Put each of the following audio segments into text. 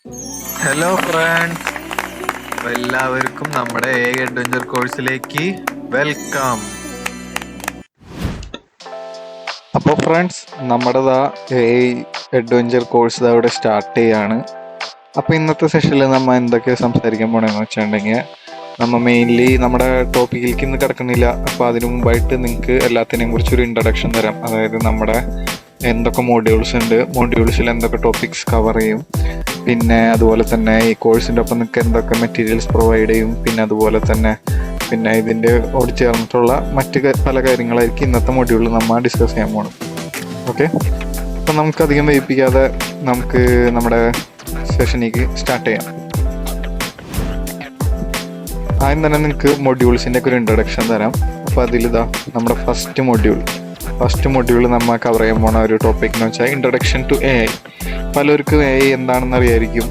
Hello friends, എല്ലാവർക്കും നമ്മുടെ A adventure കോഴ്സിലേക്ക് വെൽക്കം. അപ്പോൾ ഫ്രണ്ട്സ്, നമ്മുടെ അഡ്വഞ്ചർ കോഴ്സ് അവിടെ സ്റ്റാർട്ട് ചെയ്യാണ്. അപ്പോൾ ഇന്നത്തെ സെഷനിൽ നമ്മൾ എന്തൊക്കെ സംസാരിക്കാൻ പോകണമെന്ന് വെച്ചിട്ടുണ്ടെങ്കിൽ, നമ്മൾ മെയിൻലി നമ്മുടെ ടോപ്പിക്കിലേക്ക് ഇന്ന് കിടക്കുന്നില്ല. അപ്പോൾ അതിനു മുമ്പായിട്ട് നിങ്ങൾക്ക് എല്ലാത്തിനെയും കുറിച്ചൊരു ഇൻട്രഡക്ഷൻ തരാം. അതായത് നമ്മുടെ എന്തൊക്കെ മോഡ്യൂൾസ് ഉണ്ട്, മോഡ്യൂൾസിൽ എന്തൊക്കെ ടോപ്പിക്സ് കവർ ചെയ്യും, പിന്നെ അതുപോലെ തന്നെ ഈ കോഴ്സിൻ്റെ ഒപ്പം നിങ്ങൾക്ക് എന്തൊക്കെ മെറ്റീരിയൽസ് പ്രൊവൈഡ് ചെയ്യും, പിന്നെ അതുപോലെ തന്നെ ഇതിൻ്റെ ഓടി ചേർന്നിട്ടുള്ള മറ്റ് പല കാര്യങ്ങളായിരിക്കും ഇന്നത്തെ മൊഡ്യൂളിൽ നമ്മൾ ഡിസ്കസ് ചെയ്യാൻ പോകണം. ഓക്കെ, അപ്പം നമുക്കധികം വൈകിപ്പിക്കാതെ നമുക്ക് നമ്മുടെ സെഷനിലേക്ക് സ്റ്റാർട്ട് ചെയ്യാം. ആദ്യം തന്നെ നിങ്ങൾക്ക് മൊഡ്യൂൾസിൻ്റെ ഒക്കെ ഒരു ഇൻട്രഡക്ഷൻ തരാം. അപ്പോൾ അതിലിതാ നമ്മുടെ ഫസ്റ്റ് മൊഡ്യൂൾ നമ്മൾ കവർ ചെയ്യാൻ പോണ ഒരു ടോപ്പിക് എന്ന് വെച്ചാൽ ഇൻട്രഡക്ഷൻ ടു എ ഐ. പലർക്കും എ ഐ എന്താണെന്ന് അറിയായിരിക്കും,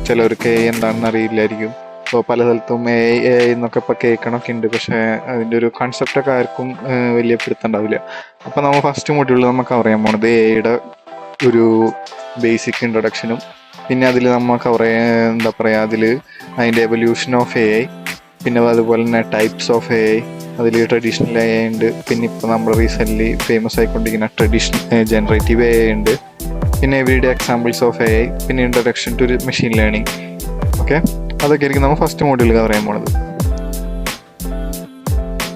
ചിലർക്ക് എ ഐ എന്താണെന്ന് അറിയില്ലായിരിക്കും. അപ്പോൾ പല സ്ഥലത്തും എ ഐ എന്നൊക്കെ ഇപ്പോൾ കേൾക്കണമൊക്കെ ഉണ്ട്, പക്ഷേ അതിൻ്റെ ഒരു കൺസെപ്റ്റൊക്കെ ആർക്കും വലിയ പിടുത്തുണ്ടാവില്ല. അപ്പോൾ നമ്മൾ ഫസ്റ്റ് മൊഡ്യൂളിൽ നമ്മൾ കവർ ചെയ്യാൻ പോണത് എ ഐയുടെ ഒരു ബേസിക് ഇൻട്രഡക്ഷനും, പിന്നെ അതിൽ നമ്മൾ കവർ ചെയ്യാൻ അതിൽ അതിൻ്റെ എവല്യൂഷൻ ഓഫ് എ ഐ, പിന്നെ അതുപോലെ തന്നെ ടൈപ്സ് ഓഫ് എ ഐ, അതിൽ ട്രഡീഷണൽ എ ഐ ഉണ്ട്, പിന്നെ ഇപ്പോൾ നമ്മൾ റീസെൻ്റ്ലി ഫേമസ് ആയിക്കൊണ്ടിരിക്കുന്ന ജനറേറ്റീവ് എ ഐ ഉണ്ട്, പിന്നെ everyday examples of A I, പിന്നെ introduction to machine learning. Okay, അതൊക്കെ ആയിരിക്കും നമ്മൾ ഫസ്റ്റ് മൊഡ്യൂൾ കവർ ചെയ്യാൻ പോണത്.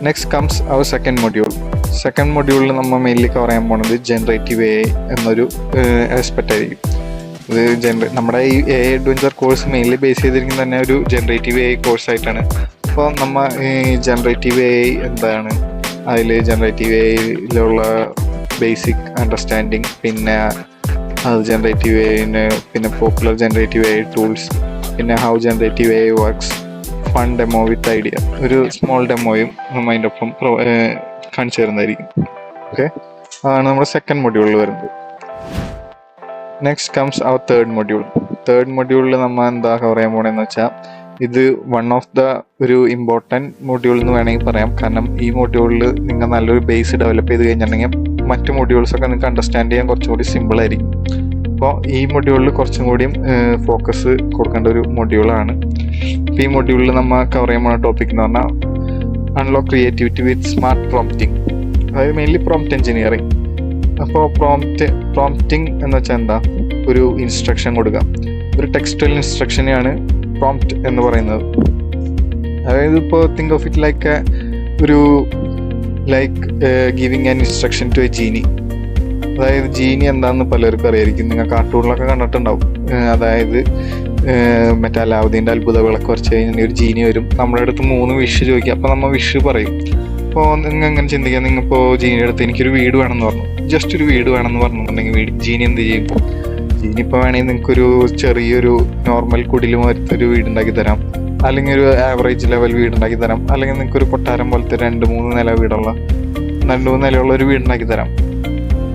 നെക്സ്റ്റ് കംസ് അവർ സെക്കൻഡ് മൊഡ്യൂളിൽ നമ്മൾ മെയിൻലി കവർ ചെയ്യാൻ പോണത് ജനറേറ്റീവ് എ ഐ എന്നൊരു ആസ്പെക്റ്റ് ആയിരിക്കും. ഇത് നമ്മുടെ ഈ A I adventure course mainly base ചെയ്തിരിക്കുന്നത് തന്നെ ഒരു ജനറേറ്റീവ് എ ഐ കോഴ്സായിട്ടാണ്. അപ്പോൾ നമ്മൾ ഈ ജനറേറ്റീവ് എ ഐ എന്താണ്, അതിൽ ജനറേറ്റീവ് എ ഐയിലുള്ള ബേസിക് അണ്ടർസ്റ്റാൻഡിങ്, പിന്നെ അത് ജനറേറ്റീവ് എ ഐന് പിന്നെ popular generative A I tools, പിന്നെ how generative A I works, fun demo with idea, ഒരു സ്മോൾ ഡെമോയും നമ്മൾ അതിൻ്റെ ഒപ്പം കാണിച്ചു തരുന്നതായിരിക്കും. ഓക്കെ, അതാണ് നമ്മുടെ സെക്കൻഡ് മൊഡ്യൂളിൽ വരുന്നത്. നെക്സ്റ്റ് കംസ് അവർ തേർഡ് മൊഡ്യൂളിൽ നമ്മൾ എന്താ കവർ ചെയ്യാൻ പോകണമെന്ന് വെച്ചാൽ, ഇത് വൺ ഓഫ് ദ ഒരു ഇമ്പോർട്ടൻറ്റ് മൊഡ്യൂൾ എന്ന് വേണമെങ്കിൽ പറയാം. കാരണം ഈ മൊഡ്യൂളിൽ നിങ്ങൾ നല്ലൊരു ബേസ് ഡെവലപ്പ് ചെയ്ത് കഴിഞ്ഞിട്ടുണ്ടെങ്കിൽ മറ്റ് മൊഡ്യൂൾസൊക്കെ നിങ്ങൾക്ക് അണ്ടർസ്റ്റാൻഡ് ചെയ്യാൻ കുറച്ചും കൂടി സിമ്പിളായിരിക്കും. അപ്പോൾ ഈ മൊഡ്യൂളിൽ കുറച്ചും കൂടിയും ഫോക്കസ് കൊടുക്കേണ്ട ഒരു മൊഡ്യൂളാണ്. അപ്പോൾ ഈ മൊഡ്യൂളിൽ നമ്മൾ കവർ ചെയ്യാൻ പോകുന്ന ടോപ്പിക് എന്ന് പറഞ്ഞാൽ അൺലോക്ക് ക്രിയേറ്റിവിറ്റി വിത്ത് സ്മാർട്ട് പ്രോംപ്റ്റിംഗ്, അതായത് മെയിൻലി പ്രോംപ്റ്റ് എഞ്ചിനീയറിംഗ്. അപ്പോൾ പ്രോംപ്റ്റിംഗ് എന്ന് വെച്ചാൽ എന്താ, ഒരു ഇൻസ്ട്രക്ഷൻ കൊടുക്കുക, ഒരു ടെക്സ്റ്റൽ ഇൻസ്ട്രക്ഷനെയാണ് പ്രോംപ്റ്റ് എന്ന് പറയുന്നത്. അതായത് ഇപ്പോൾ think of it like giving an instruction to a genie. അതായത് ജീനി എന്താണെന്ന് പലർക്കും അറിയായിരിക്കും, നിങ്ങൾ കാർട്ടൂണിലൊക്കെ കണ്ടിട്ടുണ്ടാവും. അതായത് മറ്റേ അലാവുദ്ദീൻ്റെ അത്ഭുത വിളക്ക് വരച്ച് കഴിഞ്ഞാൽ ഒരു ജീനി വരും, നമ്മുടെ അടുത്ത് 3 വിഷ് ചോദിക്കുക, അപ്പോൾ നമ്മൾ വിഷ് പറയും. അപ്പോൾ നിങ്ങൾ എങ്ങനെ ചിന്തിക്കുക, നിങ്ങളിപ്പോൾ ജീനിയുടെ അടുത്ത് എനിക്കൊരു വീട് വേണമെന്ന് പറഞ്ഞു, ജസ്റ്റ് ഒരു വീട് വേണമെന്ന് പറഞ്ഞിട്ടുണ്ടെങ്കിൽ ജീനി എന്ത് ചെയ്യും? ജീനി ഇപ്പോൾ വേണമെങ്കിൽ നിങ്ങൾക്കൊരു ചെറിയൊരു നോർമൽ കുടിലും ഒരു വീടുണ്ടാക്കി തരാം, അല്ലെങ്കിൽ ഒരു ആവറേജ് ലെവൽ വീടുണ്ടാക്കി തരാം, അല്ലെങ്കിൽ നിങ്ങൾക്കൊരു കൊട്ടാരം പോലത്തെ 2-3 നിലയുള്ള ഒരു വീടുണ്ടാക്കി തരാം.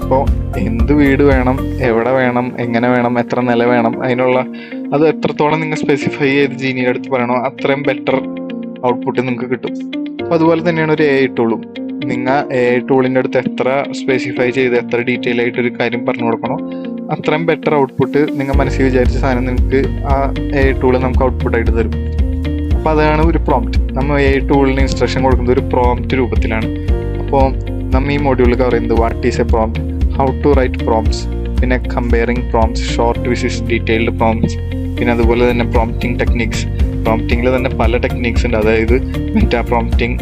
അപ്പോൾ എന്ത് വീട് വേണം, എവിടെ വേണം, എങ്ങനെ വേണം, എത്ര നില വേണം, അത് എത്രത്തോളം നിങ്ങൾ സ്പെസിഫൈ ചെയ്ത് ജീനിയുടെ അടുത്ത് പറയണോ അത്രയും ബെറ്റർ ഔട്ട്പുട്ട് നിങ്ങൾക്ക് കിട്ടും. അപ്പോൾ അതുപോലെ തന്നെയാണ് ഒരു എ ഐ ടൂളും. നിങ്ങൾ എ ഐ ടൂളിൻ്റെ അടുത്ത് എത്ര സ്പെസിഫൈ ചെയ്ത് എത്ര ഡീറ്റെയിൽ ആയിട്ടൊരു കാര്യം പറഞ്ഞു കൊടുക്കണോ അത്രയും ബെറ്റർ ഔട്ട്പുട്ട് നിങ്ങൾ മനസ്സിൽ വിചാരിച്ച സാധനം നിങ്ങൾക്ക് ആ എ ഐ ടൂള് നമുക്ക് ഔട്ട്പുട്ടായിട്ട് തരും. അപ്പോൾ അതാണ് ഒരു പ്രോംപ്റ്റ്. നമ്മൾ എ ഐ ടൂളിന് ഇൻസ്ട്രക്ഷൻ കൊടുക്കുന്നത് ഒരു പ്രോംപ്റ്റ് രൂപത്തിലാണ്. അപ്പോൾ നമ്മൾ ഈ മൊഡ്യൂളിൽ കവർ ചെയ്യുന്നത് what is a prompt, how to write prompts, പിന്നെ comparing prompts, short versus detailed prompts, പിന്നെ അതുപോലെ തന്നെ പ്രോംപ്റ്റിംഗ് ടെക്നിക്സ്. പ്രോംപ്റ്റിംഗിൽ തന്നെ പല ടെക്നിക്സ് ഉണ്ട്, അതായത് മെറ്റാ പ്രോംപ്റ്റിംഗ്,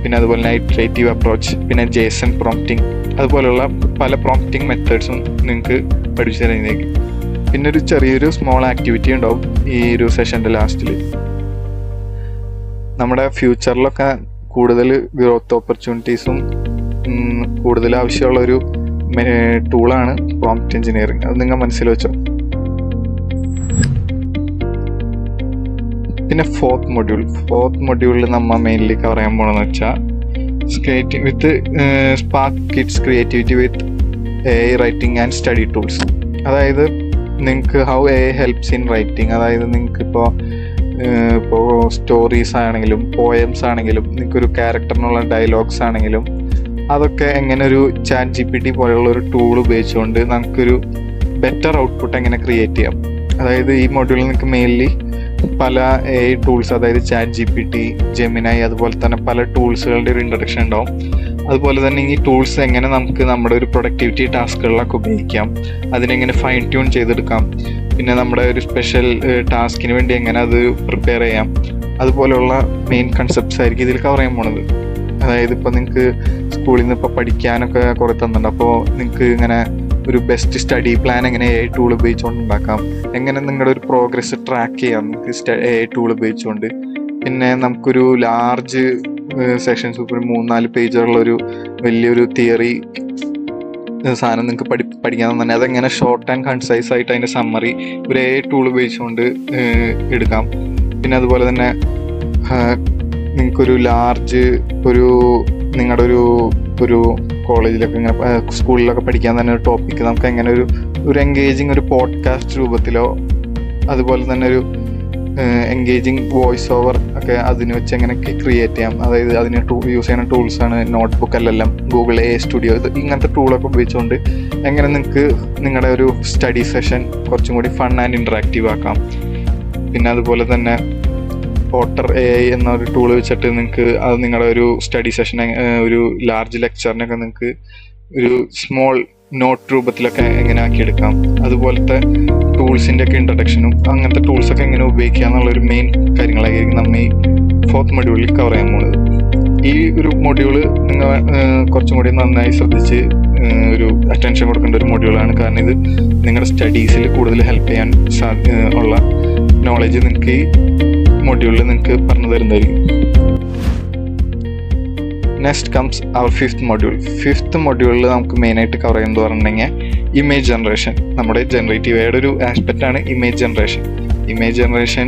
പിന്നെ അതുപോലെ തന്നെ ഇറ്ററേറ്റീവ് അപ്രോച്ച്, പിന്നെ ജേസൺ പ്രോംപ്റ്റിംഗ്, അതുപോലെയുള്ള പല പ്രോംപ്റ്റിംഗ് മെത്തേഡ്സും നിങ്ങൾക്ക് പഠിച്ചു തരുന്നതായിരിക്കും. പിന്നെ ഒരു ചെറിയൊരു സ്മോൾ ആക്ടിവിറ്റി ഉണ്ടാവും ഈ ഒരു സെഷൻ്റെ ലാസ്റ്റിൽ. നമ്മുടെ ഫ്യൂച്ചറിലൊക്കെ കൂടുതൽ ഗ്രോത്ത് ഓപ്പർച്യൂണിറ്റീസും കൂടുതൽ ആവശ്യമുള്ളൊരു ടൂളാണ് പ്രോംപ്റ്റ് എഞ്ചിനീയറിംഗ്. അത് നിങ്ങൾ മനസ്സിൽ വെച്ചോ. പിന്നെ ഫോർത്ത് മൊഡ്യൂളിൽ നമ്മൾ മെയിൻലി കവർ ചെയ്യാൻ പോകണമെന്ന് വെച്ചാൽ spark kids creativity with a I writing and study tools. അതായത് നിങ്ങൾക്ക് how A I helps in writing. അതായത് നിങ്ങൾക്ക് ഇപ്പോൾ സ്റ്റോറീസ് ആണെങ്കിലും പോയംസ് ആണെങ്കിലും നിങ്ങൾക്കൊരു ക്യാരക്ടറിനുള്ള ഡയലോഗ്സ് ആണെങ്കിലും അതൊക്കെ എങ്ങനെ ഒരു ചാറ്റ് GPT പോലെയുള്ള ഒരു ടൂൾ ഉപയോഗിച്ചുകൊണ്ട് നമുക്കൊരു ബെറ്റർ ഔട്ട്പുട്ട് എങ്ങനെ ക്രിയേറ്റ് ചെയ്യാം, അതായത് ഈ മൊഡ്യൂളിൽ നിങ്ങൾക്ക് മെയിൻലി പല AI ടൂൾസ്, അതായത് ChatGPT, ജെമിനൈ, അതുപോലെ തന്നെ പല ടൂൾസുകളുടെ ഒരു ഇൻട്രൊഡക്ഷൻ ഉണ്ടാവും. അതുപോലെ തന്നെ ഈ ടൂൾസ് എങ്ങനെ നമുക്ക് നമ്മുടെ ഒരു പ്രൊഡക്ടിവിറ്റി ടാസ്കുകളിലൊക്കെ ഉപയോഗിക്കാം, അതിനെങ്ങനെ ഫൈൻ ട്യൂൺ ചെയ്തെടുക്കാം, പിന്നെ നമ്മുടെ ഒരു സ്പെഷ്യൽ ടാസ്കിന് വേണ്ടി എങ്ങനെ അത് പ്രിപ്പയർ ചെയ്യാം, അതുപോലെയുള്ള മെയിൻ കൺസെപ്റ്റ്സ് ആയിരിക്കും ഇതിൽ കവർ ചെയ്യാൻ പോണത്. അതായത് ഇപ്പോൾ നിങ്ങൾക്ക് സ്കൂളിൽ നിന്ന് ഇപ്പോൾ പഠിക്കാനൊക്കെ കുറേ തന്നിട്ടുണ്ട്. അപ്പോൾ നിങ്ങൾക്ക് ഇങ്ങനെ ഒരു ബെസ്റ്റ് സ്റ്റഡി പ്ലാൻ എങ്ങനെ AI ടൂൾ ഉപയോഗിച്ചുകൊണ്ട് ഉണ്ടാക്കാം, എങ്ങനെ നിങ്ങളുടെ ഒരു പ്രോഗ്രസ് ട്രാക്ക് ചെയ്യാം നിങ്ങൾക്ക് AI ടൂൾ ഉപയോഗിച്ചുകൊണ്ട്, പിന്നെ നമുക്കൊരു ലാർജ് സെഷൻസ്, ഒരു 3-4 പേജുള്ള ഒരു വലിയൊരു തിയറി സാധനം നിങ്ങൾക്ക് പഠിക്കാൻ തന്നെ അതെങ്ങനെ ഷോർട്ട് ആൻഡ് കൺസൈസ് ആയിട്ട് അതിൻ്റെ സമ്മറി ഒരു AI ടൂൾ ഉപയോഗിച്ചുകൊണ്ട് എടുക്കാം. പിന്നെ അതുപോലെ തന്നെ നിങ്ങൾക്കൊരു ലാർജ് നിങ്ങളുടെ ഒരു കോളേജിലൊക്കെ ഇങ്ങനെ സ്കൂളിലൊക്കെ പഠിക്കാൻ തന്നെ ഒരു ടോപ്പിക്ക് നമുക്ക് എങ്ങനെ ഒരു എൻഗേജിങ് ഒരു പോഡ്കാസ്റ്റ് രൂപത്തിലോ, അതുപോലെ തന്നെ ഒരു എൻഗേജിങ് വോയിസ് ഓവർ ഒക്കെ അതിന് വെച്ച് എങ്ങനെയൊക്കെ ക്രിയേറ്റ് ചെയ്യാം. അതായത് അതിന് യൂസ് ചെയ്യുന്ന ടൂൾസാണ് നോട്ട്ബുക്ക്, എല്ലാം ഗൂഗിൾ AI സ്റ്റുഡിയോ, ഇങ്ങനത്തെ ടൂളൊക്കെ ഉപയോഗിച്ചുകൊണ്ട് എങ്ങനെ നിങ്ങൾക്ക് നിങ്ങളുടെ ഒരു സ്റ്റഡി സെഷൻ കുറച്ചും കൂടി ഫൺ ആൻഡ് ഇൻട്രാക്റ്റീവ് ആക്കാം. പിന്നെ അതുപോലെ തന്നെ ഓട്ടർ AI എന്നൊരു ടൂൾ വെച്ചിട്ട് നിങ്ങൾക്ക് അത് നിങ്ങളുടെ ഒരു സ്റ്റഡി സെഷൻ, ഒരു ലാർജ് ലെക്ചറിനൊക്കെ നിങ്ങൾക്ക് ഒരു സ്മോൾ നോട്ട് രൂപത്തിലൊക്കെ എങ്ങനെ ആക്കിയെടുക്കാം. അതുപോലത്തെ ടൂൾസിൻ്റെ ഒക്കെ ഇൻട്രൊഡക്ഷനും അങ്ങനത്തെ ടൂൾസൊക്കെ എങ്ങനെ ഉപയോഗിക്കുക എന്നുള്ളൊരു മെയിൻ കാര്യങ്ങളായിരിക്കും നമ്മൾ ഈ 4th മൊഡ്യൂളിൽ കവർ ചെയ്യാൻ പോകുന്നത്. ഈ ഒരു മൊഡ്യൂള് നിങ്ങൾ കുറച്ചും കൂടി നന്നായി ശ്രദ്ധിച്ച് ഒരു അറ്റൻഷൻ കൊടുക്കേണ്ട ഒരു മൊഡ്യൂളാണ്. കാരണം ഇത് നിങ്ങളുടെ സ്റ്റഡീസിൽ കൂടുതൽ ഹെൽപ്പ് ചെയ്യാൻ ഉള്ള നോളജ് നിങ്ങൾക്ക് ഈ മൊഡ്യൂളിൽ നിങ്ങൾക്ക് പറഞ്ഞു തരുന്നതായിരിക്കും. നെക്സ്റ്റ് കംസ് അവർ 5th മൊഡ്യൂൾ. 5th മൊഡ്യൂളിൽ നമുക്ക് മെയിനായിട്ട് കവർ ചെയ്യുന്നത് പറഞ്ഞിട്ടുണ്ടെങ്കിൽ ഇമേജ് ജനറേഷൻ. നമ്മുടെ ജനറേറ്റീവ് AI ഒരു ആസ്പെക്റ്റ് ആണ് ഇമേജ് ജനറേഷൻ. ഇമേജ് ജനറേഷൻ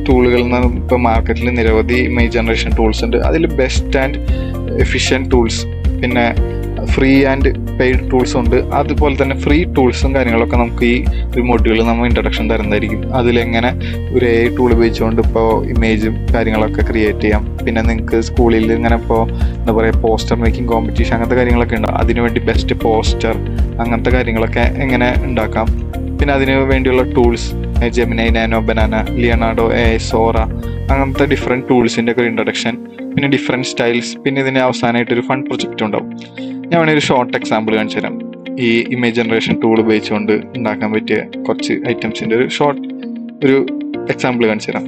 ടൂളുകൾ ഇപ്പോൾ മാർക്കറ്റിൽ നിരവധി ഇമേജ് ജനറേഷൻ ടൂൾസ് ഉണ്ട്. അതിൽ ബെസ്റ്റ് ആൻഡ് എഫിഷ്യൻറ്റ് ടൂൾസ്, പിന്നെ ഫ്രീ ആൻഡ് പെയ്ഡ് ടൂൾസും ഉണ്ട്. അതുപോലെ തന്നെ ഫ്രീ ടൂൾസും കാര്യങ്ങളൊക്കെ നമുക്ക് ഈ ഒരു മൊഡ്യൂളിൽ നമ്മൾ ഇൻട്രൊഡക്ഷൻ തരുന്നതായിരിക്കും. അതിലെങ്ങനെ ഒരു AI ടൂൾ ഉപയോഗിച്ചുകൊണ്ട് ഇപ്പോൾ ഇമേജും കാര്യങ്ങളൊക്കെ ക്രിയേറ്റ് ചെയ്യാം. പിന്നെ നിങ്ങൾക്ക് സ്കൂളിൽ ഇങ്ങനെ ഇപ്പോൾ എന്താ പറയുക പോസ്റ്റർ മേക്കിംഗ് കോമ്പറ്റീഷൻ അങ്ങനത്തെ കാര്യങ്ങളൊക്കെ ഉണ്ടാകും. അതിനുവേണ്ടി ബെസ്റ്റ് പോസ്റ്റർ അങ്ങനത്തെ കാര്യങ്ങളൊക്കെ എങ്ങനെ ഉണ്ടാക്കാം. പിന്നെ അതിന് വേണ്ടിയുള്ള tools Gemini, nano, banana, Leonardo, AI, സോറ അങ്ങനത്തെ ഡിഫറെൻറ്റ് ടൂൾസിൻ്റെ ഒക്കെ ഒരു ഇൻട്രൊഡക്ഷൻ, പിന്നെ ഡിഫറെൻറ്റ് സ്റ്റൈൽസ്, പിന്നെ ഇതിന് അവസാനമായിട്ടൊരു ഫൺ പ്രൊജക്റ്റ് ഉണ്ടാവും. ഞാൻ വേണമെങ്കിൽ ഒരു ഷോർട്ട് എക്സാമ്പിൾ കാണിച്ചു തരാം. ഈ ഇമേജ് ജനറേഷൻ ടൂൾ ഉപയോഗിച്ചുകൊണ്ട് ഉണ്ടാക്കാൻ പറ്റിയ കുറച്ച് ഐറ്റംസിൻ്റെ ഒരു എക്സാമ്പിൾ കാണിച്ചു തരാം.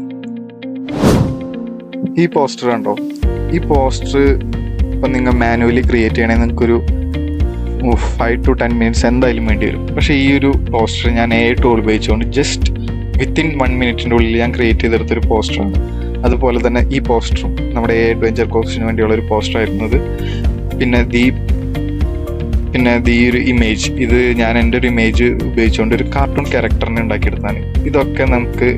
ഈ പോസ്റ്റർ കണ്ടോ? ഈ പോസ്റ്റർ ഇപ്പം നിങ്ങൾ മാനുവലി ക്രിയേറ്റ് ചെയ്യണമെങ്കിൽ നിങ്ങൾക്കൊരു 5 to 10 minutes എന്തായാലും വേണ്ടി വരും. പക്ഷേ ഈ ഒരു പോസ്റ്റർ ഞാൻ AI ടൂൾ ഉപയോഗിച്ചുകൊണ്ട് ജസ്റ്റ് വിത്തിൻ 1 minute ഉള്ളിൽ ഞാൻ ക്രിയേറ്റ് ചെയ്തെടുത്തൊരു പോസ്റ്ററാണ്. അതുപോലെ തന്നെ ഈ പോസ്റ്ററും നമ്മുടെ AI അഡ്വഞ്ചർ കോഴ്സിന് വേണ്ടിയുള്ള ഒരു പോസ്റ്റർ ആയിരുന്നത്. പിന്നെ ഈ ഒരു ഇമേജ്, ഇത് ഞാൻ എൻ്റെ ഒരു ഇമേജ് ഉപയോഗിച്ചുകൊണ്ട് ഒരു കാർട്ടൂൺ ക്യാരക്ടറിനെ ഉണ്ടാക്കിയെടുത്താണ്. ഇതൊക്കെ നമുക്ക്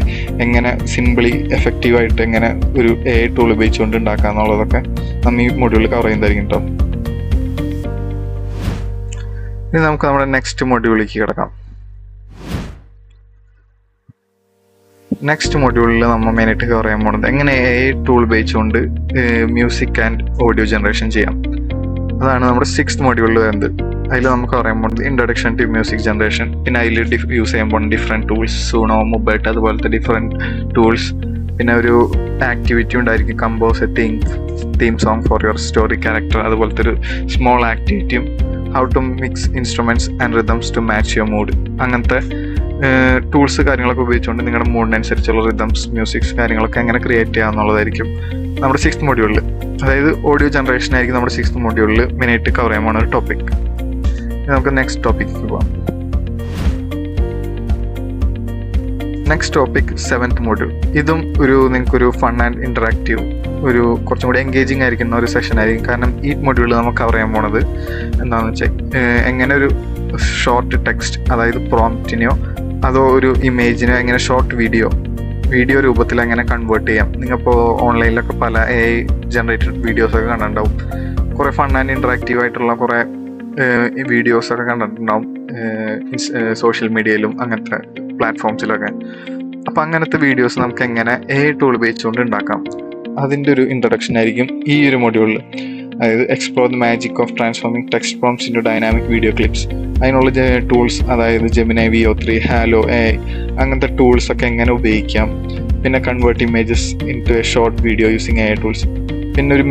എങ്ങനെ സിമ്പിളി എഫക്റ്റീവായിട്ട് എങ്ങനെ ഒരു AI ടൂൾ ഉപയോഗിച്ചുകൊണ്ട് ഉണ്ടാക്കുക എന്നുള്ളതൊക്കെ നമ്മൾ ഈ മൊഡ്യൂളിൽ കവർ ചെയ്യുന്നതായിരിക്കും കേട്ടോ. ഇനി നമുക്ക് നമ്മുടെ നെക്സ്റ്റ് മൊഡ്യൂളിലേക്ക് കിടക്കാം. നെക്സ്റ്റ് മൊഡ്യൂളിൽ നമ്മൾ മെയിനായിട്ട് കവർ ചെയ്യാൻ പോകുന്നത് എങ്ങനെ AI ടൂൾ ഉപയോഗിച്ചുകൊണ്ട് മ്യൂസിക് ആൻഡ് ഓഡിയോ ജനറേഷൻ ചെയ്യാം. അതാണ് നമ്മുടെ 6th മൊഡ്യൂളിൽ വരുന്നത്. അതിൽ നമുക്ക് പറയാൻ പോകുന്നത് ഇൻട്രൊഡക്ഷൻ ടു മ്യൂസിക് ജനറേഷൻ. പിന്നെ അതിൽ യൂസ് ചെയ്യാൻ പോകുന്ന ഡിഫറെൻറ്റ് ടൂൾസ്, സൂണോ, മൊബൈറ്റ്, അതുപോലത്തെ ഡിഫറെൻറ്റ് ടൂൾസ്. പിന്നെ ഒരു ആക്ടിവിറ്റി ഉണ്ടായിരിക്കും, compose a theme song for your story character. അതുപോലത്തെ ഒരു സ്മോൾ ആക്ടിവിറ്റിയും, how to mix instruments and rhythms to match your mood. അങ്ങനത്തെ ടൂൾസ് കാര്യങ്ങളൊക്കെ ഉപയോഗിച്ചുകൊണ്ട് നിങ്ങളുടെ മൂഡിനനുസരിച്ചുള്ള റിതംസ്, മ്യൂസിക്സ് കാര്യങ്ങളൊക്കെ എങ്ങനെ ക്രിയേറ്റ് ചെയ്യുക എന്നുള്ളതായിരിക്കും നമ്മുടെ 6th മൊഡ്യൂളിൽ. അതായത് ഓഡിയോ ജനറേഷൻ ആയിരിക്കും നമ്മുടെ 6th മൊഡ്യൂളിൽ മെയിനായിട്ട് കവർ ചെയ്യാൻ പോകുന്ന ഒരു ടോപ്പിക്. നമുക്ക് നെക്സ്റ്റ് ടോപ്പിക്ക് പോകാം. Next topic 7th module. ഇതും നിങ്ങൾക്കൊരു ഫൺ ആൻഡ് ഇൻറ്ററാക്റ്റീവ്, കുറച്ചും കൂടി എൻഗേജിങ് ആയിരിക്കുന്ന ഒരു സെഷൻ ആയിരിക്കും. കാരണം ഈ മൊഡ്യൂളിൽ നമുക്ക് കവർ ചെയ്യാൻ പോണത് എന്താണെന്ന് വെച്ചാൽ എങ്ങനെ ഒരു ഷോർട്ട് ടെക്സ്റ്റ്, അതായത് പ്രോംപ്റ്റിനെയോ അതോ ഒരു ഇമേജിനെയോ എങ്ങനെ ഷോർട്ട് വീഡിയോ രൂപത്തിൽ എങ്ങനെ കൺവേർട്ട് ചെയ്യാം. നിങ്ങളിപ്പോൾ ഓൺലൈനിലൊക്കെ പല AI ജനറേറ്റഡ് വീഡിയോസൊക്കെ കണ്ടിട്ടുണ്ടാവും. കുറേ ഫൺ ആൻഡ് ഇൻറ്ററാക്റ്റീവ് ആയിട്ടുള്ള കുറേ വീഡിയോസൊക്കെ കണ്ടിട്ടുണ്ടാവും സോഷ്യൽ മീഡിയയിലും അങ്ങനത്തെ പ്ലാറ്റ്ഫോംസിലൊക്കെ. അപ്പോൾ അങ്ങനത്തെ വീഡിയോസ് നമുക്ക് എങ്ങനെ AI ടൂൾ ഉപയോഗിച്ചുകൊണ്ട് ഉണ്ടാക്കാം, അതിൻ്റെ ഒരു ഇൻട്രൊഡക്ഷൻ ആയിരിക്കും ഈ ഒരു മൊഡ്യൂളിൽ. അതായത് explore the magic of transforming text prompts into dynamic video clips. അതിനുള്ള ടൂൾസ്, അതായത് ജെമിനി VO3, ഹാലോ AI, അങ്ങനത്തെ ടൂൾസ് ഒക്കെ എങ്ങനെ ഉപയോഗിക്കാം. പിന്നെ convert images into a short video using AI tools. പിന്നെ ഒരു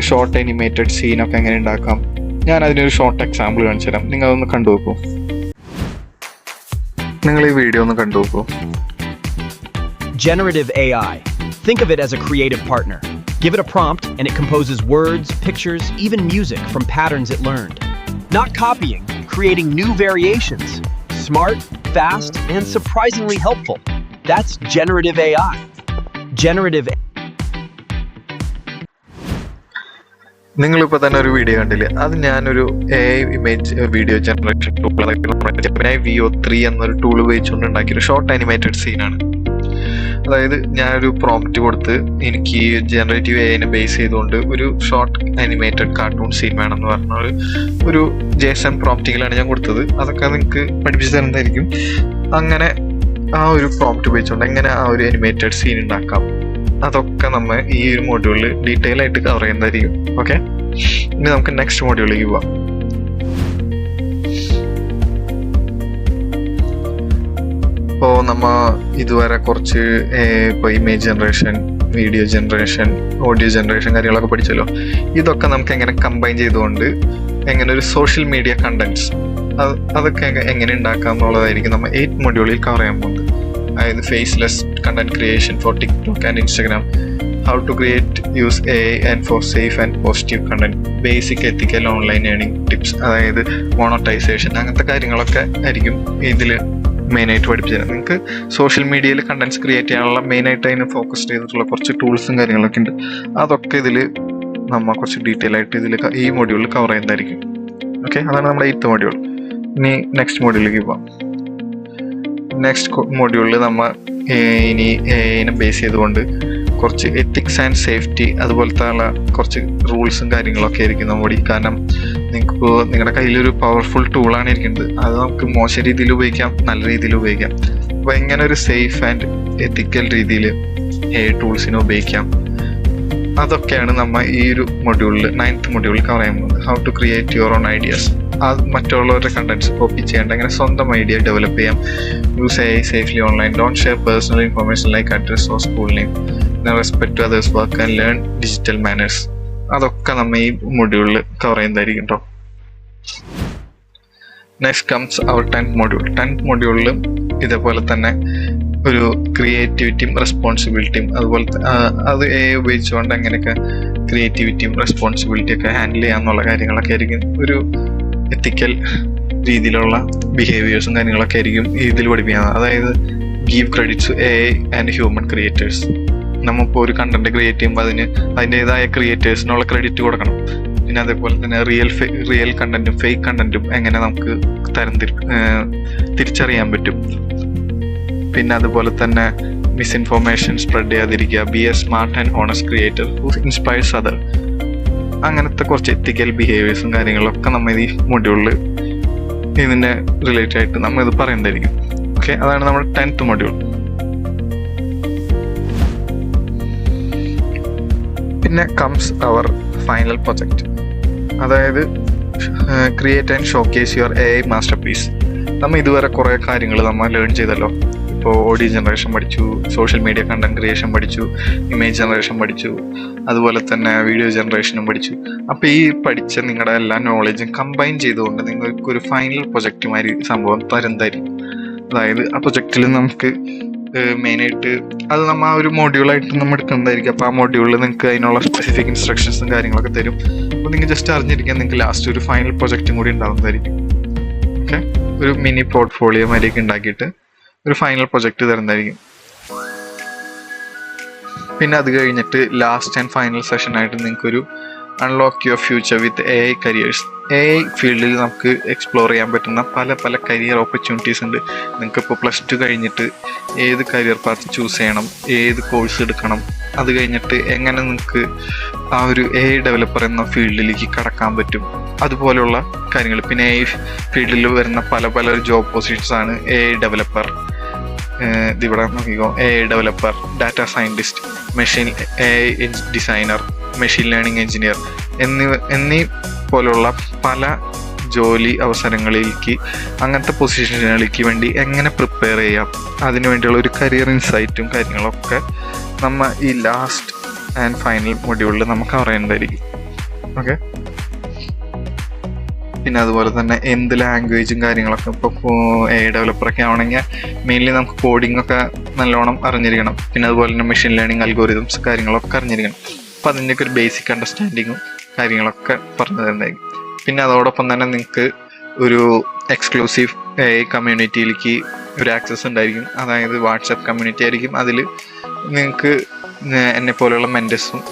ഷോർട്ട് അനിമേറ്റഡ് സീനൊക്കെ എങ്ങനെ ഉണ്ടാക്കാം. ഞാൻ അതിനൊരു ഷോർട്ട് എക്സാമ്പിൾ കാണിച്ചു തരാം. നിങ്ങൾ അതൊന്ന് കണ്ടു നോക്കൂ. നിങ്ങൾ ഈ വീഡിയോ ഒന്ന് കണ്ടു നോക്കൂ. Generative AI. Think of it as a creative partner. Give it a prompt and it composes words, pictures, even music from patterns it learned. Not copying, creating new variations. Smart, fast, and surprisingly helpful. That's generative AI. Generative നിങ്ങളിപ്പോൾ തന്നെ ഒരു video കണ്ടില്ലേ, അത് ഞാനൊരു AI image video generation tool, Gemini VO3 എന്നൊരു tool ഉപയോഗിച്ചുകൊണ്ട് ഉണ്ടാക്കിയൊരു short animated സീനാണ്. അതായത് ഞാനൊരു പ്രോംപ്റ്റ് കൊടുത്ത് എനിക്ക് ജനറേറ്റീവ് AI ബേസ് ചെയ്തുകൊണ്ട് ഒരു ഷോർട്ട് അനിമേറ്റഡ് കാർട്ടൂൺ സീൻ വേണമെന്ന് പറഞ്ഞ ഒരു JSON പ്രോംപ്റ്റിങ്ങിലാണ് ഞാൻ കൊടുത്തത്. അതൊക്കെ നിങ്ങൾക്ക് പഠിപ്പിച്ചു തരുന്നതായിരിക്കും. അങ്ങനെ ആ ഒരു പ്രോംപ്റ്റ് ഉപയോഗിച്ചുകൊണ്ട് എങ്ങനെ ആ ഒരു അനിമേറ്റഡ് സീൻ ഉണ്ടാക്കാം, അതൊക്കെ നമ്മൾ ഈ ഒരു മോഡ്യൂളിൽ ഡീറ്റെയിൽ ആയിട്ട് കവർ ചെയ്യുന്നതായിരിക്കും. ഓക്കെ, ഇനി നമുക്ക് നെക്സ്റ്റ് മോഡ്യൂളിലേക്ക് പോവാം. ഇപ്പോൾ നമ്മൾ ഇതുവരെ കുറച്ച് ഇപ്പോൾ image generation, video generation, audio generation കാര്യങ്ങളൊക്കെ പഠിച്ചല്ലോ. ഇതൊക്കെ നമുക്ക് എങ്ങനെ കമ്പൈൻ ചെയ്തുകൊണ്ട് എങ്ങനെ ഒരു സോഷ്യൽ മീഡിയ കണ്ടന്റ്സ് അതൊക്കെ എങ്ങനെ ഉണ്ടാക്കാം എന്നുള്ളതായിരിക്കും നമ്മൾ 8 മോഡ്യൂളിൽ കവർ ചെയ്യാൻ പോകുന്നത്. അതായത് faceless content creation for TikTok and Instagram, how to create use AI and for safe and positive content, basic ethical online earning tips, അതായത് മോണോട്ടൈസേഷൻ, അങ്ങനത്തെ കാര്യങ്ങളൊക്കെ ആയിരിക്കും ഇതിൽ മെയിനായിട്ട് പഠിപ്പിച്ചു തരാം. നിങ്ങൾക്ക് സോഷ്യൽ മീഡിയയിൽ കണ്ടന്റ്സ് ക്രിയേറ്റ് ചെയ്യാനുള്ള മെയിനായിട്ട് അതിന് ഫോക്കസ് ചെയ്തിട്ടുള്ള കുറച്ച് ടൂൾസും കാര്യങ്ങളൊക്കെ ഉണ്ട്. അതൊക്കെ ഇതിൽ നമ്മൾ കുറച്ച് ഡീറ്റെയിൽ ആയിട്ട് ഇതിൽ ഈ മോഡ്യൂളിൽ കവർ ചെയ്യുന്നതായിരിക്കും. ഓക്കെ, അതാണ് നമ്മുടെ 8th മോഡ്യൂൾ. ഇനി നെക്സ്റ്റ് മോഡ്യൂളിലേക്ക് പോവാം. നെക്സ്റ്റ് മോഡ്യൂളിൽ നമ്മൾ ഇനി AI ബേസ് ചെയ്തുകൊണ്ട് കുറച്ച് എത്തിക്സ് ആൻഡ് സേഫ്റ്റി അതുപോലത്തെ ഉള്ള കുറച്ച് റൂൾസും കാര്യങ്ങളൊക്കെ ആയിരിക്കും നമ്മുടെ. കാരണം നിങ്ങൾക്ക് നിങ്ങളുടെ കയ്യിലൊരു പവർഫുൾ ടൂളാണ് ഇരിക്കുന്നത്. അത് നമുക്ക് മോശം രീതിയിൽ ഉപയോഗിക്കാം, നല്ല രീതിയിൽ ഉപയോഗിക്കാം. അപ്പോൾ എങ്ങനെ ഒരു സേഫ് ആൻഡ് എത്തിക്കൽ രീതിയിൽ AI ടൂൾസിനെ ഉപയോഗിക്കാം, അതൊക്കെയാണ് നമ്മൾ ഈ ഒരു മോഡ്യൂളിൽ 9th മോഡ്യൂളിൽ കവർ ചെയ്യാൻ പോകുന്നത്. How to create your own ideas, അത് മറ്റുള്ളവരുടെ കണ്ടന്റ്സ് കോപ്പി ചെയ്യേണ്ട, അങ്ങനെ സ്വന്തം ഐഡിയ ഡെവലപ്പ് ചെയ്യാം. Use AI safely online, don't share personal information like address or school name, respect to others work and learn digital manners. അതൊക്കെ നമ്മൾ ഈ മൊഡ്യൂളിൽ കവർ ചെയ്യുന്നതായിരിക്കും കേട്ടോ. നെക്സ്റ്റ് കംസ് അവർ 10th മോഡ്യൂൾ. 10th മോഡ്യൂളിൽ ഇതേപോലെ തന്നെ ഒരു ക്രിയേറ്റിവിറ്റിയും റെസ്പോൺസിബിലിറ്റിയും അതുപോലത്തെ അത് AI ഉപയോഗിച്ചുകൊണ്ട് എങ്ങനെയൊക്കെ ക്രിയേറ്റിവിറ്റിയും റെസ്പോൺസിബിലിറ്റി ഒക്കെ ഹാൻഡിൽ ചെയ്യാന്നുള്ള കാര്യങ്ങളൊക്കെ ആയിരിക്കും. ഒരു എത്തിക്കൽ രീതിയിലുള്ള ബിഹേവിയേഴ്സും കാര്യങ്ങളൊക്കെ ആയിരിക്കും ഇതിൽ പഠിപ്പിക്കുന്നത്. അതായത് give credits AI and human creators. നമ്മളിപ്പോൾ ഒരു കണ്ടന്റ് ക്രിയേറ്റ് ചെയ്യുമ്പോൾ അതിൻ്റെതായ ക്രിയേറ്റേഴ്സിനുള്ള ക്രെഡിറ്റ് കൊടുക്കണം. പിന്നെ അതേപോലെ തന്നെ റിയൽ കണ്ടന്റും ഫേക്ക് കണ്ടന്റും എങ്ങനെ നമുക്ക് തിരിച്ചറിയാൻ പറ്റും. പിന്നെ അതുപോലെ തന്നെ മിസ്ഇൻഫോർമേഷൻ സ്പ്രെഡ് ചെയ്യാതിരിക്കുക. B A smart and honest creator who inspires other. അങ്ങനത്തെ കുറച്ച് എത്തിക്കൽ ബിഹേവിയേഴ്സും കാര്യങ്ങളൊക്കെ നമ്മൾ ഈ മൊഡ്യൂളിൽ ഇതിൻ്റെ റിലേറ്റഡ് ആയിട്ട് നമ്മൾ ഇത് പറയുന്നതായിരിക്കും. ഓക്കെ, അതാണ് നമ്മുടെ 10th മൊഡ്യൂൾ. പിന്നെ കംസ് അവർ ഫൈനൽ പ്രൊജക്റ്റ്, അതായത് create and showcase your AI masterpiece. നമ്മൾ ഇതുവരെ കുറേ കാര്യങ്ങൾ നമ്മൾ ലേൺ ചെയ്തല്ലോ. ഇപ്പോൾ ഓഡിയോ ജനറേഷൻ പഠിച്ചു, സോഷ്യൽ മീഡിയ കണ്ടന്റ് ക്രിയേഷൻ പഠിച്ചു, ഇമേജ് ജനറേഷൻ പഠിച്ചു, അതുപോലെ തന്നെ വീഡിയോ ജനറേഷനും പഠിച്ചു. അപ്പോൾ ഈ പഠിച്ച നിങ്ങളുടെ എല്ലാ നോളജും കമ്പൈൻ ചെയ്തുകൊണ്ട് നിങ്ങൾക്കൊരു ഫൈനൽ പ്രൊജക്റ്റുമാതിരി സംഭവം തരുന്നതായിരിക്കും. അതായത് ആ പ്രൊജക്റ്റിൽ നമുക്ക് മെയിനായിട്ട് അത് നമ്മൾ ആ ഒരു മോഡ്യൂളായിട്ട് നമ്മൾ എടുക്കുന്നതായിരിക്കും. അപ്പോൾ ആ മോഡ്യൂളിൽ നിങ്ങൾക്ക് അതിനുള്ള സ്പെസിഫിക് ഇൻസ്ട്രക്ഷൻസും കാര്യങ്ങളൊക്കെ തരും. അപ്പോൾ നിങ്ങൾ ജസ്റ്റ് അറിഞ്ഞിരിക്കാൻ നിങ്ങൾക്ക് ലാസ്റ്റ് ഒരു ഫൈനൽ പ്രൊജക്റ്റും കൂടി ഉണ്ടാകുന്നതായിരിക്കും. ഓക്കെ, ഒരു മിനി പോർട്ട്ഫോളിയോ മാതിരിയൊക്കെ ഉണ്ടാക്കിയിട്ട് ഒരു ഫൈനൽ പ്രൊജക്റ്റ് തരുന്നതായിരിക്കും. പിന്നെ അത് കഴിഞ്ഞിട്ട് ലാസ്റ്റ് ആൻഡ് ഫൈനൽ സെഷനായിട്ട് നിങ്ങൾക്കൊരു unlock your future with AI careers. AI ഫീൽഡിൽ നമുക്ക് എക്സ്പ്ലോർ ചെയ്യാൻ പറ്റുന്ന പല കരിയർ ഓപ്പർച്യൂണിറ്റീസ് ഉണ്ട്. നിങ്ങൾക്കിപ്പോൾ +2 കഴിഞ്ഞിട്ട് ഏത് കരിയർ പാത്ത് ചൂസ് ചെയ്യണം, ഏത് കോഴ്സ് എടുക്കണം, അത് കഴിഞ്ഞിട്ട് എങ്ങനെ നിങ്ങൾക്ക് ആ ഒരു AI ഡെവലപ്പർ എന്ന ഫീൽഡിലേക്ക് കടക്കാൻ പറ്റും, അതുപോലെയുള്ള കാര്യങ്ങൾ. പിന്നെ AI ഫീൽഡിൽ വരുന്ന പല ജോബ് പൊസിഷൻസ് ആണ് AI ഡെവലപ്പർ, ഇതിവിടെ നോക്കിക്കോ, AI developer, data scientist, AI designer, machine learning engineer, എന്നീ പോലുള്ള പല ജോലി അവസരങ്ങളിലേക്ക്, അങ്ങനത്തെ പൊസിഷനുകളിലേക്ക് വേണ്ടി എങ്ങനെ പ്രിപ്പയർ ചെയ്യാം, അതിനു വേണ്ടിയുള്ള ഒരു കരിയർ ഇൻസൈറ്റും കാര്യങ്ങളൊക്കെ നമ്മൾ ഈ ലാസ്റ്റ് ആൻഡ് ഫൈനൽ മൊഡ്യൂളിൽ നമുക്ക് അറിയേണ്ടതായിരിക്കും. ഓക്കെ. പിന്നെ അതുപോലെ തന്നെ എന്ത് ലാംഗ്വേജും കാര്യങ്ങളൊക്കെ, ഇപ്പോൾ ഡെവലപ്പറൊക്കെ ആവണമെങ്കിൽ മെയിൻലി നമുക്ക് കോഡിംഗ് ഒക്കെ നല്ലോണം അറിഞ്ഞിരിക്കണം. പിന്നെ അതുപോലെ തന്നെ മെഷീൻ ലേണിംഗ് അൽഗോരിതംസ് കാര്യങ്ങളൊക്കെ അറിഞ്ഞിരിക്കണം. അപ്പോൾ അതിൻ്റെയൊക്കെ ഒരു ബേസിക് അണ്ടർസ്റ്റാൻഡിങ്ങും കാര്യങ്ങളൊക്കെ പറഞ്ഞു തരുന്നതായിരിക്കും. പിന്നെ അതോടൊപ്പം തന്നെ നിങ്ങൾക്ക് ഒരു എക്സ്ക്ലൂസീവ് കമ്മ്യൂണിറ്റിയിലേക്ക് ഒരു ആക്സസ് ഉണ്ടായിരിക്കും. അതായത് വാട്സപ്പ് കമ്മ്യൂണിറ്റി ആയിരിക്കും. അതിൽ നിങ്ങൾക്ക് എന്നെ പോലെയുള്ള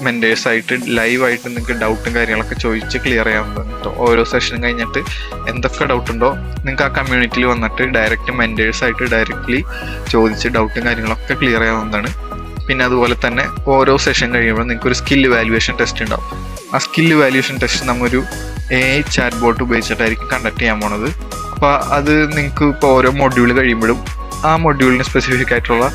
മെൻറ്റേഴ്സായിട്ട് ലൈവായിട്ട് നിങ്ങൾക്ക് ഡൗട്ടും കാര്യങ്ങളൊക്കെ ചോദിച്ച് ക്ലിയർ ചെയ്യാവുന്നതാണ് കേട്ടോ. ഓരോ സെഷനും കഴിഞ്ഞിട്ട് എന്തൊക്കെ ഡൗട്ടുണ്ടോ നിങ്ങൾക്ക് ആ കമ്മ്യൂണിറ്റിയിൽ വന്നിട്ട് ഡയറക്റ്റ് മെൻറ്റേഴ്സായിട്ട് ഡയറക്റ്റ്ലി ചോദിച്ച് ഡൗട്ടും കാര്യങ്ങളൊക്കെ ക്ലിയർ ചെയ്യാവുന്നതാണ്. പിന്നെ അതുപോലെ തന്നെ ഓരോ സെഷൻ കഴിയുമ്പോൾ നിങ്ങൾക്ക് ഒരു സ്കിൽ വാല്യുവേഷൻ ടെസ്റ്റ് ഉണ്ടാവും. ആ സ്കിൽ വാല്യുവേഷൻ ടെസ്റ്റ് നമ്മൊരു AI ചാറ്റ് ബോട്ട് ഉപയോഗിച്ചിട്ടായിരിക്കും കണ്ടക്ട് ചെയ്യാൻ പോണത്. അപ്പോൾ അത് നിങ്ങൾക്ക് ഇപ്പോൾ ഓരോ മൊഡ്യൂൾ കഴിയുമ്പോഴും ആ മൊഡ്യൂളിന് സ്പെസിഫിക് ആയിട്ടുള്ള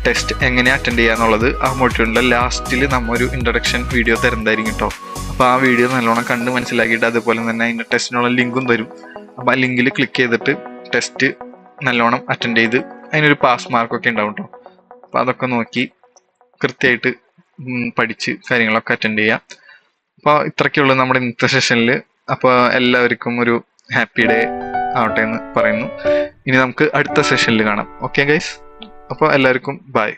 ടെസ്റ്റ് എങ്ങനെ അറ്റൻഡ് ചെയ്യാന്നുള്ളത് ആ മൊഡ്യൂളിൻ്റെ ലാസ്റ്റിൽ നമ്മൊരു ഇൻട്രൊഡക്ഷൻ വീഡിയോ തരുന്നതായിരിക്കും കേട്ടോ. അപ്പോൾ ആ വീഡിയോ നല്ലോണം കണ്ട് മനസ്സിലാക്കിയിട്ട് അതുപോലെ തന്നെ അതിൻ്റെ ടെസ്റ്റിനുള്ള ലിങ്കും തരും. അപ്പോൾ ആ ലിങ്കിൽ ക്ലിക്ക് ചെയ്തിട്ട് ടെസ്റ്റ് നല്ലോണം അറ്റൻഡ് ചെയ്ത് അതിനൊരു പാസ് മാർക്കൊക്കെ ഉണ്ടാവും കേട്ടോ. അപ്പോൾ അതൊക്കെ നോക്കി കൃത്യമായിട്ട് പഠിച്ച് കാര്യങ്ങളൊക്കെ അറ്റൻഡ് ചെയ്യാം. അപ്പോൾ ഇത്രയ്ക്കുള്ളൂ നമ്മുടെ ഇന്നത്തെ സെഷനിൽ. അപ്പോൾ എല്ലാവർക്കും ഒരു ഹാപ്പി ഡേ ആവട്ടെ എന്ന് പറയുന്നു. ഇനി നമുക്ക് അടുത്ത സെഷനിൽ കാണാം. ഓക്കെ ഗൈസ്, അപ്പോൾ എല്ലാവർക്കും ബൈ.